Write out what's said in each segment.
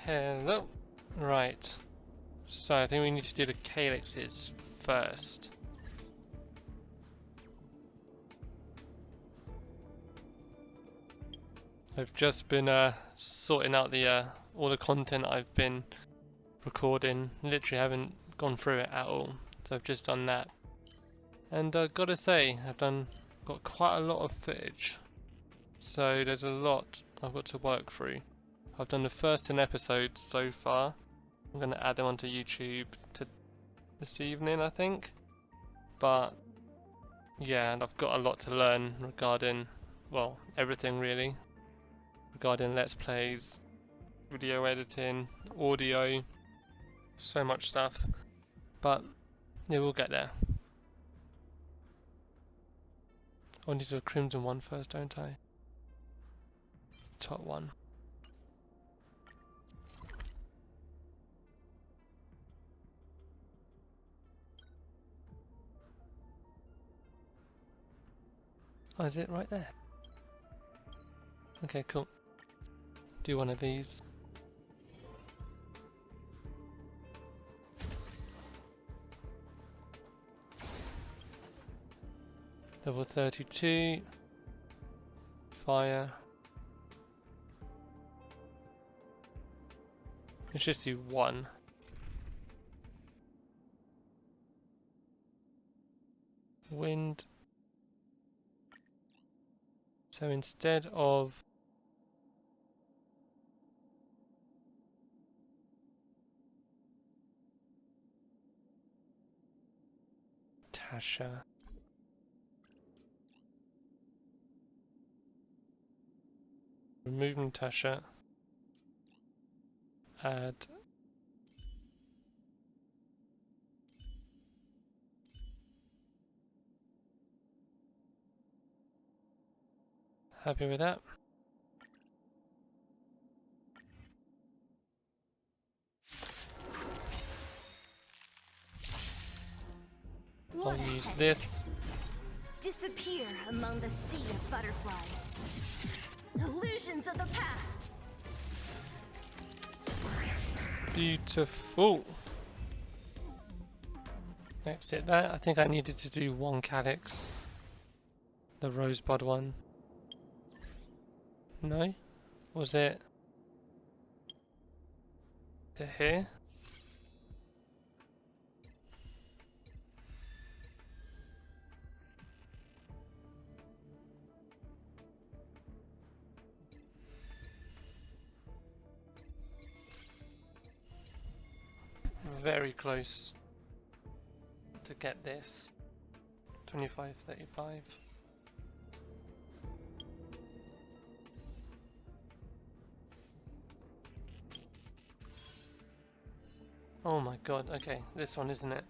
Hello. Right. So I think we need to do the calyxes first. I've just been sorting out the all the content I've been recording. Literally haven't gone through it at all. So I've just done that. And gotta say, got quite a lot of footage. So there's a lot I've got to work through. I've done the first 10 episodes so far. I'm going to add them onto YouTube this evening, I think. But yeah, and I've got a lot to learn regarding, well, everything really. Regarding Let's Plays, video editing, audio, so much stuff. But yeah, we'll get there. I need to do a crimson one first, don't I? Top one. Oh, is it right there? Okay, cool. Do one of these. Level 32. Fire. Let's just do one. Wind. So instead of Tasha, removing Tasha, add happy with that? I'll use this. Disappear among the sea of butterflies. Illusions of the past. Beautiful. Exit that. I think I needed to do one calyx. The rosebud one. No? Was it here? Very close to get this. 25, 35. Oh my god, okay, this one, isn't it?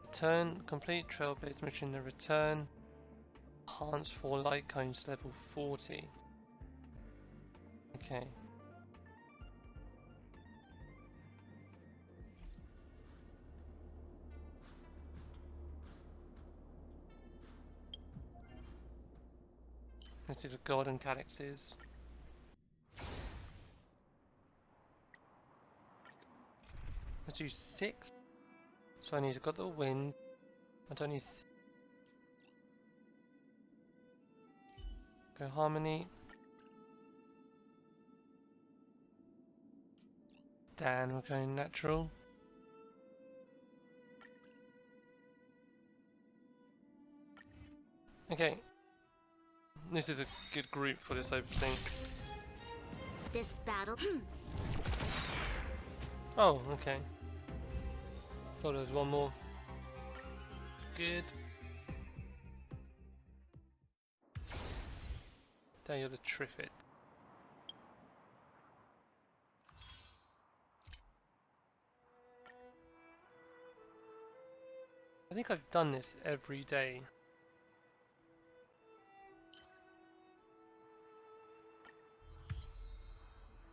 Return, complete trailblaze mission, the return. Enhance 4 light cones, level 40. Okay. Let's do the golden calyxes. Let's do 6. So I need to got the wind. I don't need. Go harmony. Dan, we're going natural. Okay. This is a good group for this opening. This battle. Oh, okay. Thought there was one more. Good. There you're the Triffid. I think I've done this every day.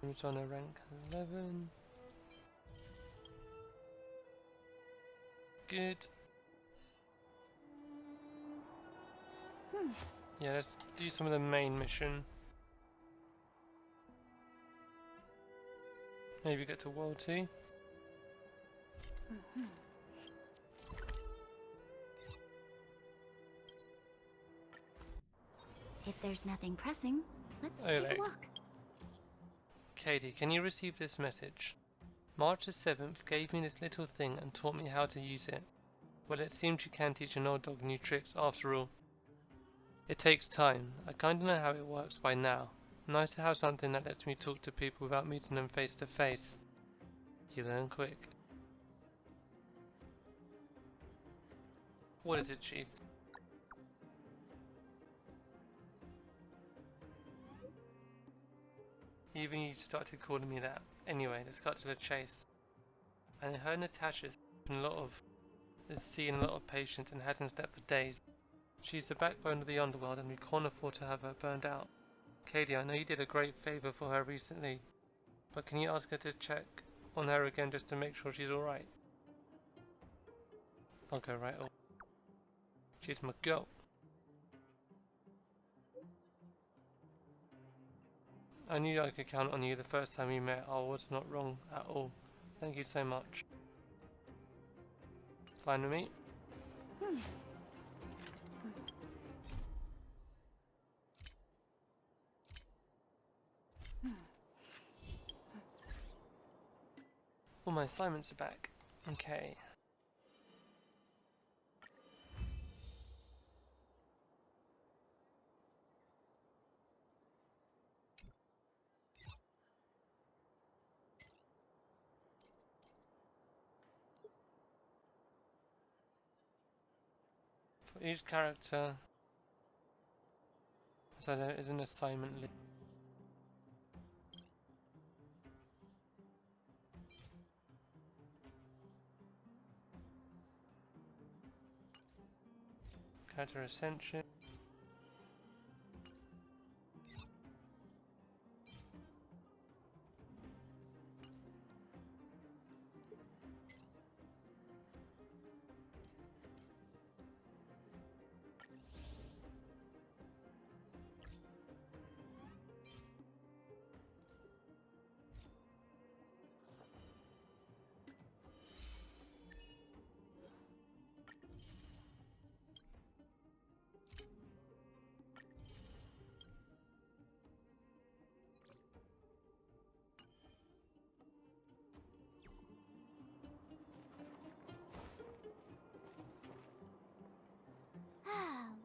It's on a rank 11. Good. Yeah, let's do some of the main mission. Maybe get to World 2. If there's nothing pressing, let's Okay. take a walk. Katie, can you receive this message? March the 7th gave me this little thing and taught me how to use it. Well, it seems you can teach an old dog new tricks after all. It takes time. I kinda know how it works by now. Nice to have something that lets me talk to people without meeting them face to face. You learn quick. What is it, Chief? Even you started calling me that. Anyway, let's cut to the chase. I heard Natasha's seen a lot of patients and hasn't slept for days. She's the backbone of the underworld and we can't afford to have her burned out. Katie, I know you did a great favour for her recently, but can you ask her to check on her again just to make sure she's alright? I'll go right away. She's my girl. I knew I could count on you the first time we met. I was not wrong at all. Thank you so much. Fine with me? All my assignments are back. Okay. For each character, so there is an assignment list. Character Ascension.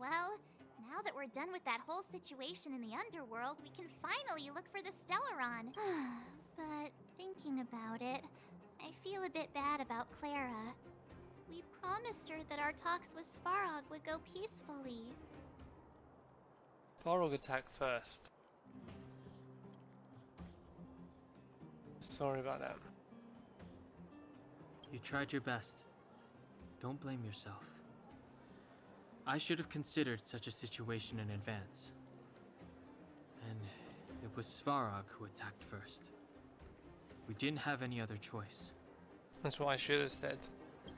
Well, now that we're done with that whole situation in the underworld, we can finally look for the Stellaron. But thinking about it, I feel a bit bad about Clara. We promised her that our talks with Svarog would go peacefully. Varog attack first. Sorry about that. You tried your best. Don't blame yourself. I should have considered such a situation in advance. And it was Svarog who attacked first. We didn't have any other choice. That's what I should have said.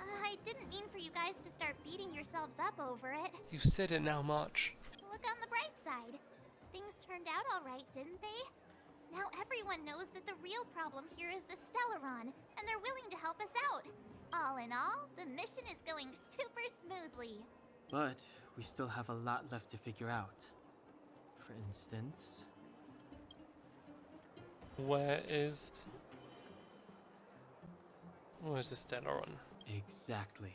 I didn't mean for you guys to start beating yourselves up over it. You said it now, March. Look on the bright side. Things turned out all right, didn't they? Now everyone knows that the real problem here is the Stellaron, and they're willing to help us out. All in all, the mission is going super smoothly. But we still have a lot left to figure out. For instance... Where's the Stellaron? Exactly.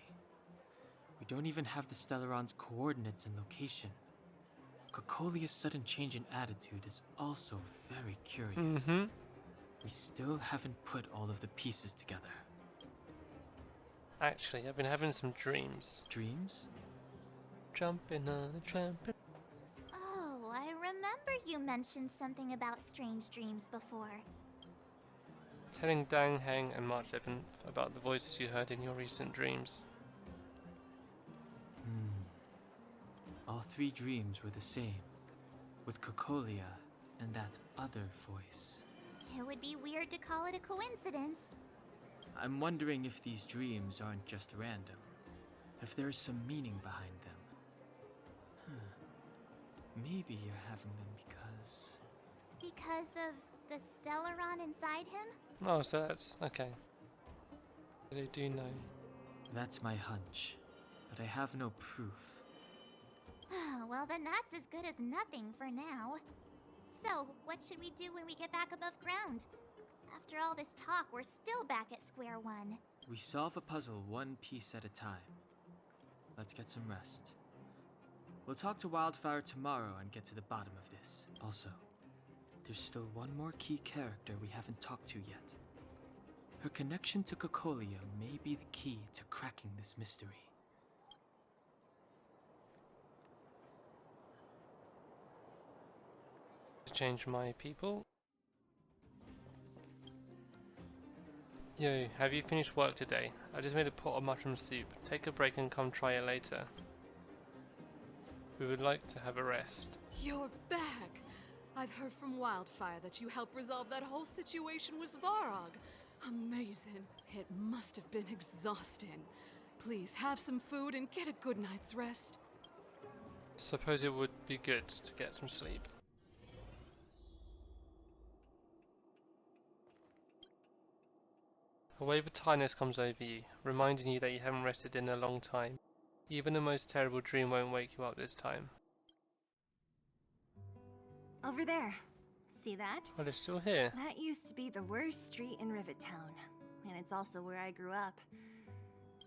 We don't even have the Stellaron's coordinates and location. Cocolia's sudden change in attitude is also very curious. We still haven't put all of the pieces together. Actually, I've been having some dreams. Dreams? Jumping on a trampoline. Oh, I remember you mentioned something about strange dreams before. Telling Dang Heng and March 7th about the voices you heard in your recent dreams. All three dreams were the same, with Cocolia and that other voice. It would be weird to call it a coincidence. I'm wondering if these dreams aren't just random, if there is some meaning behind them. Maybe you haven't been because... Because of the Stellaron inside him? Oh, so that's okay. They do know. That's my hunch, but I have no proof. Well, then that's as good as nothing for now. So, what should we do when we get back above ground? After all this talk, we're still back at square one. We solve a puzzle one piece at a time. Let's get some rest. We'll talk to Wildfire tomorrow and get to the bottom of this. Also, there's still one more key character we haven't talked to yet. Her connection to Cocolia may be the key to cracking this mystery. To change my people. Yo, have you finished work today? I just made a pot of mushroom soup. Take a break and come try it later. We would like to have a rest. You're back! I've heard from Wildfire that you helped resolve that whole situation with Svarog. Amazing. It must have been exhausting. Please have some food and get a good night's rest. Suppose it would be good to get some sleep. A wave of tiredness comes over you, reminding you that you haven't rested in a long time. Even the most terrible dream won't wake you up this time. Over there. See that? Well, it's still here. That used to be the worst street in Rivettown, and it's also where I grew up.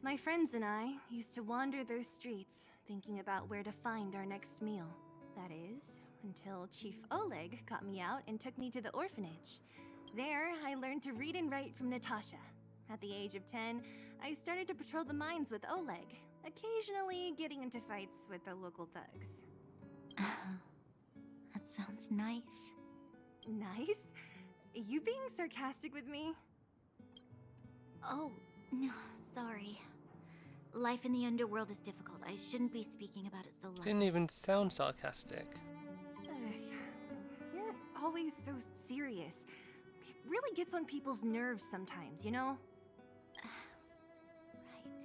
My friends and I used to wander those streets, thinking about where to find our next meal. That is, until Chief Oleg got me out and took me to the orphanage. There, I learned to read and write from Natasha. At the age of 10, I started to patrol the mines with Oleg, occasionally getting into fights with the local thugs. That sounds nice. Nice? You being sarcastic with me? Oh, no, sorry. Life in the underworld is difficult. I shouldn't be speaking about it so loud. Didn't even sound sarcastic. You're always so serious. It really gets on people's nerves sometimes, you know? Right.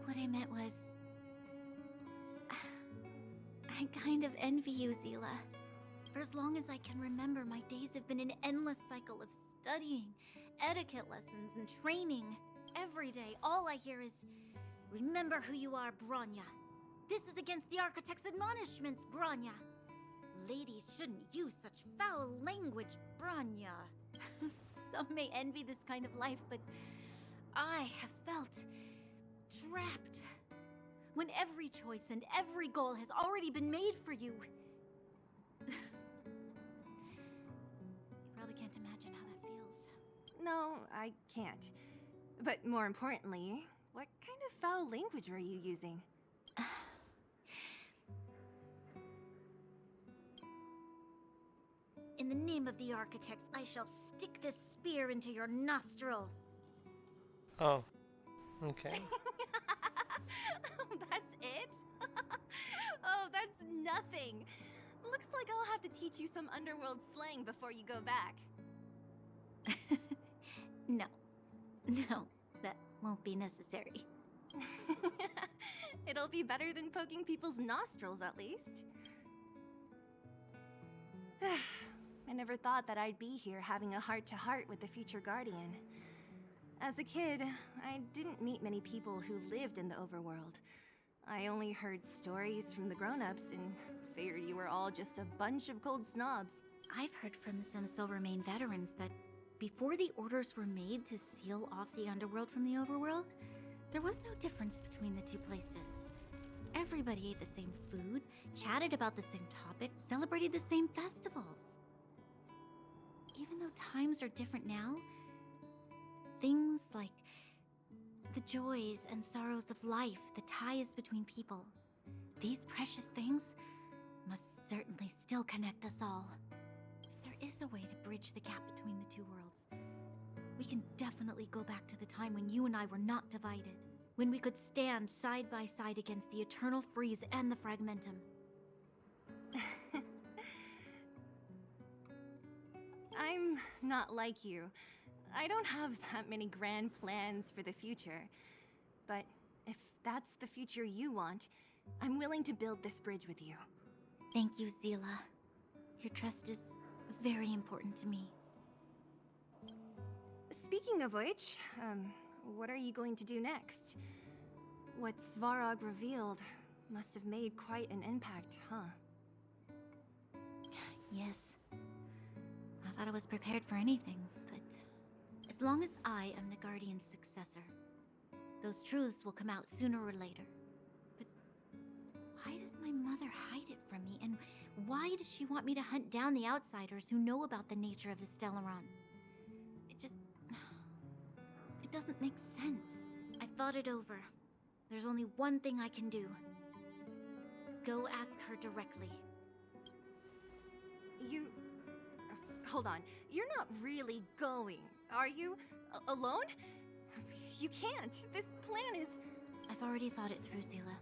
What I meant was... I kind of envy you, Zila. For as long as I can remember, my days have been an endless cycle of studying, etiquette lessons, and training. Every day, all I hear is, "Remember who you are, Bronya. This is against the Architect's admonishments, Bronya. Ladies shouldn't use such foul language, Bronya." Some may envy this kind of life, but I have felt trapped. When every choice and every goal has already been made for you. You probably can't imagine how that feels. No, I can't. But more importantly, what kind of foul language were you using? In the name of the Architects, I shall stick this spear into your nostril. Oh, okay. That's it? Oh, that's nothing. Looks like I'll have to teach you some underworld slang before you go back. No, that won't be necessary. It'll be better than poking people's nostrils, at least. I never thought that I'd be here having a heart-to-heart with the future Guardian. As a kid, I didn't meet many people who lived in the overworld. I only heard stories from the grown-ups and figured you were all just a bunch of cold snobs. I've heard from some Silvermane veterans that before the orders were made to seal off the underworld from the overworld, there was no difference between the two places. Everybody ate the same food, chatted about the same topics, celebrated the same festivals. Even though times are different now, things like the joys and sorrows of life, the ties between people, these precious things must certainly still connect us all. If there is a way to bridge the gap between the two worlds, we can definitely go back to the time when you and I were not divided, when we could stand side by side against the Eternal Freeze and the Fragmentum. I'm not like you. I don't have that many grand plans for the future. But if that's the future you want, I'm willing to build this bridge with you. Thank you, Zila. Your trust is very important to me. Speaking of which, what are you going to do next? What Svarog revealed must have made quite an impact, huh? Yes. I thought I was prepared for anything, but as long as I am the Guardian's successor, those truths will come out sooner or later. But why does my mother hide it from me, and why does she want me to hunt down the outsiders who know about the nature of the Stellaron? It doesn't make sense. I thought it over. There's only one thing I can do. Go ask her directly. You... hold on. You're not really going, are you? Alone? You can't. This plan is... I've already thought it through, Zila.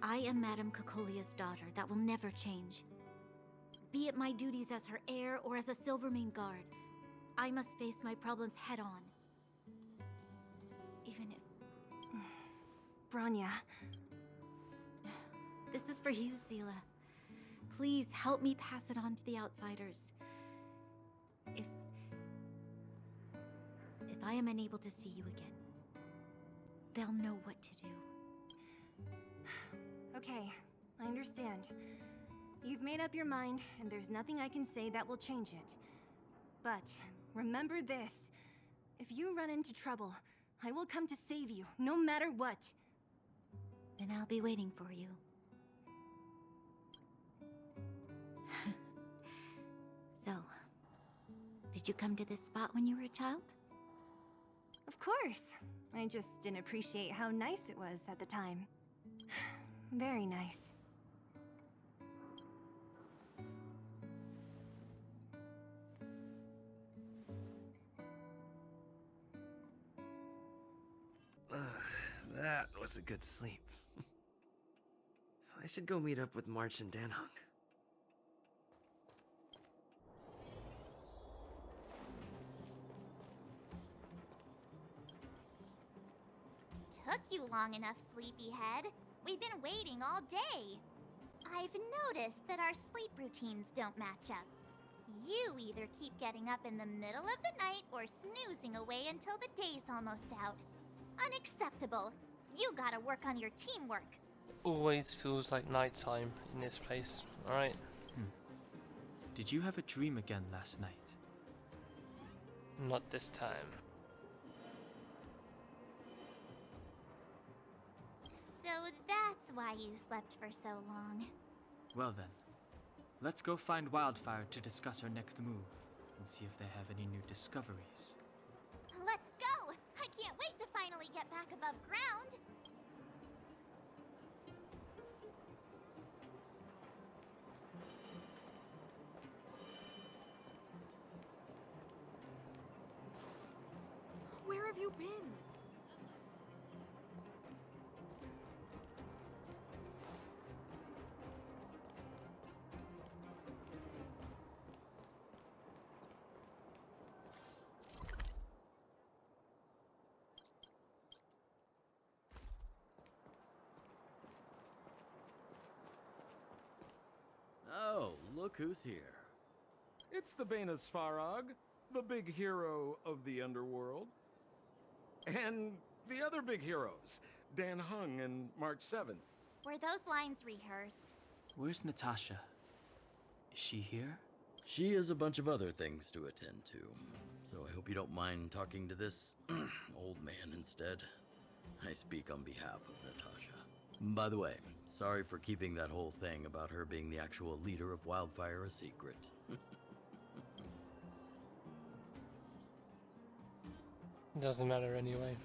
I am Madame Cocolia's daughter. That will never change. Be it my duties as her heir or as a Silvermane guard, I must face my problems head on. Even if... Branya. This is for you, Zila. Please help me pass it on to the outsiders. If I am unable to see you again, they'll know what to do. Okay, I understand. You've made up your mind, and there's nothing I can say that will change it. But remember this. If you run into trouble, I will come to save you, no matter what. Then I'll be waiting for you. So, did you come to this spot when you were a child? Of course. I just didn't appreciate how nice it was at the time. Very nice. That was a good sleep. I should go meet up with March and Danhong. Took you long enough, sleepyhead. We've been waiting all day. I've noticed that our sleep routines don't match up. You either keep getting up in the middle of the night or snoozing away until the day's almost out. Unacceptable. You gotta work on your teamwork. Always feels like nighttime in this place, alright? Did you have a dream again last night? Not this time. So that's why you slept for so long. Well then, let's go find Wildfire to discuss her next move and see if they have any new discoveries. Let's go! I can't wait to finally get back above ground! Where have you been? Oh, look who's here. It's the Bane of Svarog, the big hero of the underworld. And the other big heroes, Dan Hung and March 7th. Were those lines rehearsed? Where's Natasha? Is she here? She has a bunch of other things to attend to, so I hope you don't mind talking to this old man instead. I speak on behalf of Natasha. By the way, sorry for keeping that whole thing about her being the actual leader of Wildfire a secret. Doesn't matter anyway.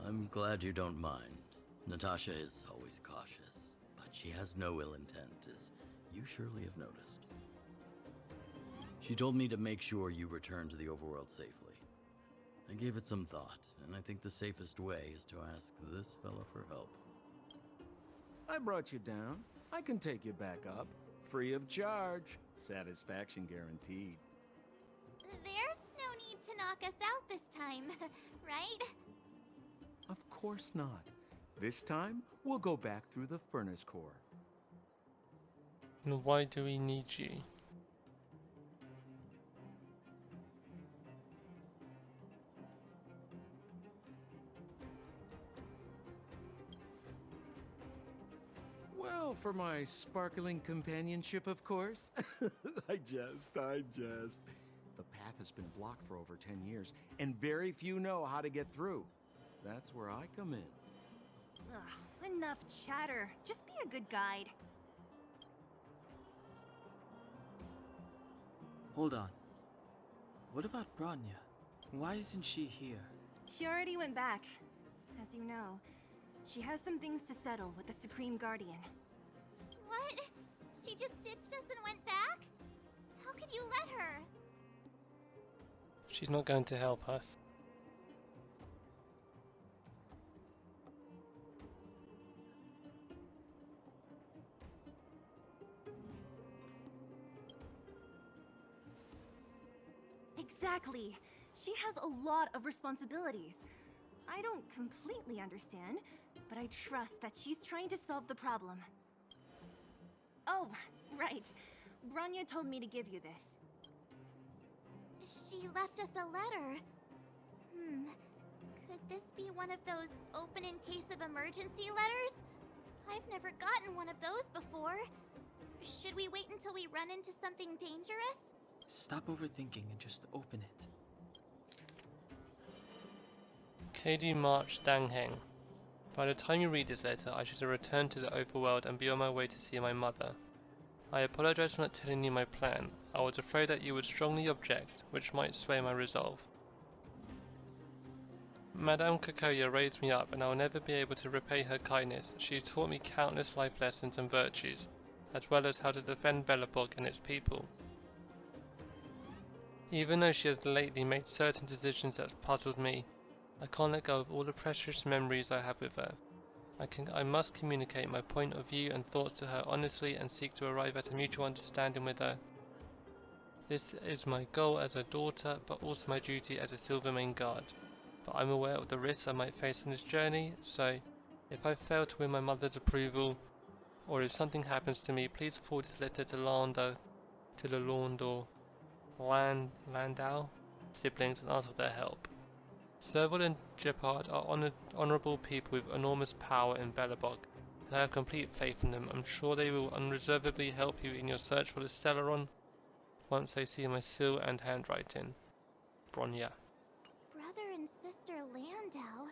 I'm glad you don't mind. Natasha is always cautious, but she has no ill intent, as you surely have noticed. She told me to make sure you return to the overworld safely. I gave it some thought, and I think the safest way is to ask this fella for help. I brought you down. I can take you back up. Free of charge. Satisfaction guaranteed. There's no need to knock us out this time, right? Of course not. This time, we'll go back through the furnace core. And why do we need you? Well, for my sparkling companionship, of course. I jest. The path has been blocked for over 10 years, and very few know how to get through. That's where I come in. Ugh, enough chatter. Just be a good guide. Hold on. What about Bronya? Why isn't she here? She already went back. As you know, she has some things to settle with the Supreme Guardian. What? She just ditched us and went back? How could you let her? She's not going to help us. Exactly. She has a lot of responsibilities. I don't completely understand, but I trust that she's trying to solve the problem. Oh, right. Bronya told me to give you this. She left us a letter. Could this be one of those open in case of emergency letters? I've never gotten one of those before. Should we wait until we run into something dangerous? Stop overthinking and just open it. KD March Dangheng. By the time you read this letter, I should have returned to the overworld and be on my way to see my mother. I apologize for not telling you my plan. I was afraid that you would strongly object, which might sway my resolve. Madame Kakoya raised me up, and I will never be able to repay her kindness. She taught me countless life lessons and virtues, as well as how to defend Belobog and its people. Even though she has lately made certain decisions that puzzled me, I can't let go of all the precious memories I have with her. I must communicate my point of view and thoughts to her honestly and seek to arrive at a mutual understanding with her. This is my goal as a daughter, but also my duty as a Silvermane guard. But I'm aware of the risks I might face on this journey, so if I fail to win my mother's approval, or if something happens to me, please forward this letter to the Landau siblings and ask for their help. Serval and Gepard are honourable people with enormous power in Belobog, and I have complete faith in them. I'm sure they will unreservedly help you in your search for the Stellaron once they see my seal and handwriting. Bronya. Brother and sister Landau?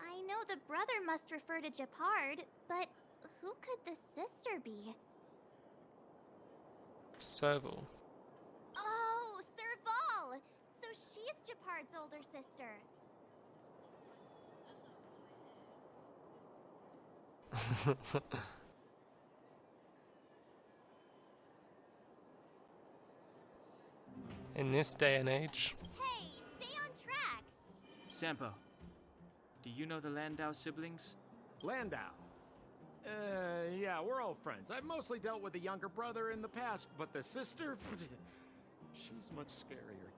I know the brother must refer to Gepard, but who could the sister be? Serval. Oh, Serval! So she's Gepard's older sister. In this day and age. Hey, stay on track! Sampo, do you know the Landau siblings? Landau. Yeah, we're all friends. I've mostly dealt with the younger brother in the past, but the sister, she's much scarier.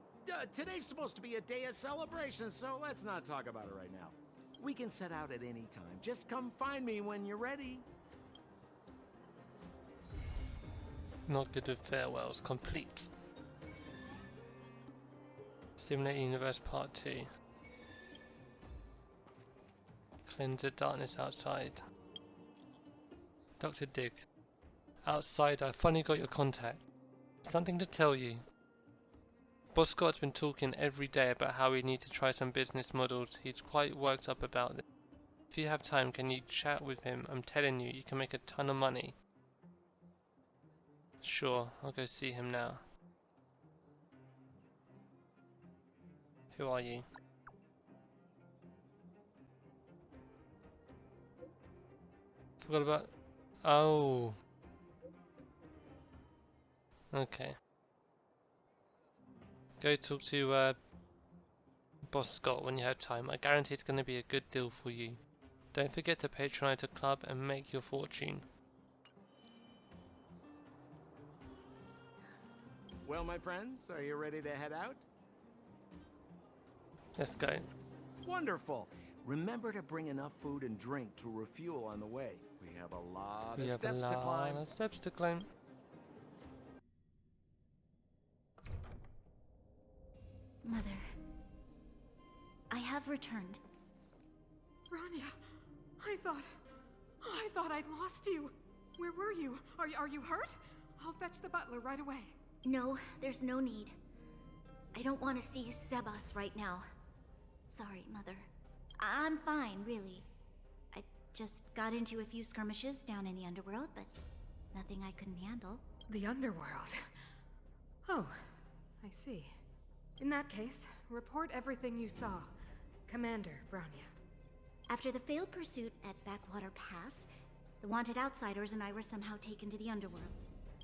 Today's supposed to be a day of celebration, so let's not talk about it right now. We can set out at any time. Just come find me when you're ready. Not good with farewells. Complete. Simulator Universe Part 2. Cleanse the darkness outside. Dr. Dig. Outside, I finally got your contact. Something to tell you. Boss Scott's been talking every day about how we need to try some business models. He's quite worked up about this. If you have time, can you chat with him? I'm telling you, you can make a ton of money. Sure, I'll go see him now. Who are you? Forgot about... Oh. Okay. Go talk to Boss Scott when you have time. I guarantee it's going to be a good deal for you. Don't forget to patronize the club and make your fortune. Well, my friends, are you ready to head out? Let's go. Wonderful. Remember to bring enough food and drink to refuel on the way. We have a lot We of have a steps to climb. lot of steps to climb. Mother, I have returned. Bronya, I thought I'd lost you. Where were you? Are you hurt? I'll fetch the butler right away. No, there's no need. I don't want to see Sebas right now. Sorry, Mother. I'm fine, really. I just got into a few skirmishes down in the underworld, but nothing I couldn't handle. The underworld. Oh, I see. In that case, report everything you saw. Commander Bronya. After the failed pursuit at Backwater Pass, the wanted outsiders and I were somehow taken to the underworld.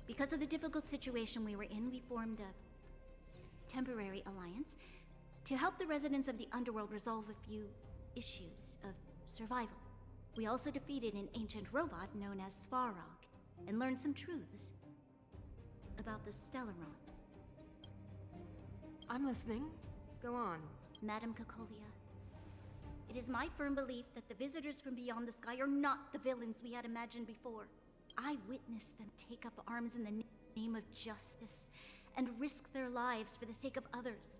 Because of the difficult situation we were in, we formed a temporary alliance to help the residents of the underworld resolve a few issues of survival. We also defeated an ancient robot known as Svarog and learned some truths about the Stellaron. I'm listening. Go on. Madam Cocolia, it is my firm belief that the visitors from beyond the sky are not the villains we had imagined before. I witnessed them take up arms in the name of justice and risk their lives for the sake of others.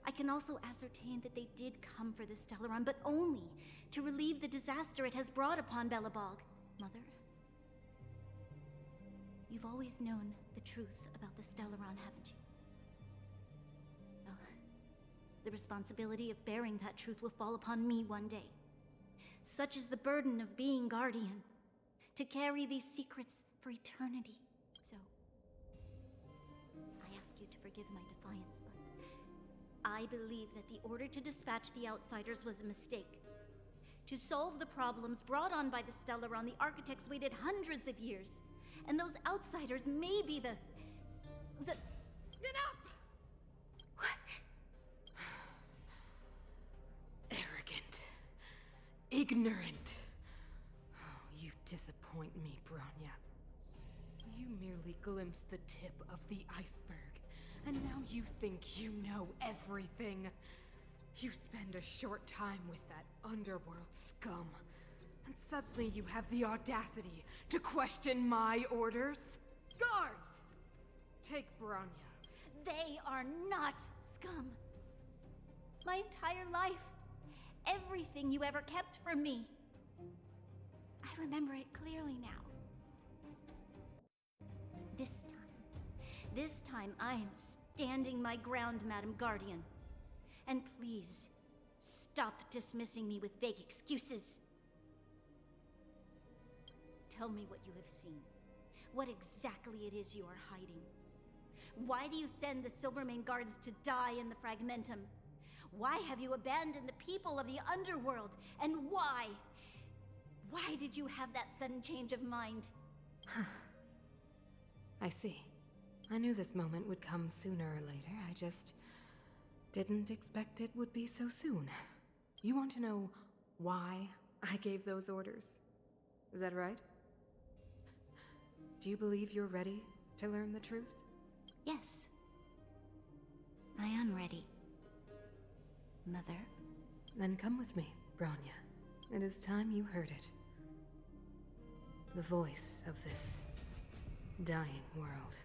I can also ascertain that they did come for the Stellaron, but only to relieve the disaster it has brought upon Belobog. Mother, you've always known the truth about the Stellaron, haven't you? Well, the responsibility of bearing that truth will fall upon me one day. Such is the burden of being Guardian, to carry these secrets for eternity. So, I ask you to forgive my defiance, but I believe that the order to dispatch the outsiders was a mistake. To solve the problems brought on by the Stellaron, the architects waited hundreds of years. And those outsiders may be the... Enough! Arrogant. Ignorant. Oh, you disappoint me, Bronya. You merely glimpsed the tip of the iceberg. And now you think you know everything. You spend a short time with that underworld scum, and suddenly you have the audacity to question my orders? Guards! Take Bronya. They are not scum. My entire life, everything you ever kept from me. I remember it clearly now. This time I am standing my ground, Madam Guardian. And please, stop dismissing me with vague excuses. Tell me what you have seen. What exactly it is you are hiding. Why do you send the Silvermane guards to die in the Fragmentum? Why have you abandoned the people of the underworld? And why? Why did you have that sudden change of mind? I see. I knew this moment would come sooner or later. I just didn't expect it would be so soon. You want to know why I gave those orders? Is that right? Do you believe you're ready to learn the truth? Yes. I am ready. Mother. Then come with me, Bronya. It is time you heard it. The voice of this dying world.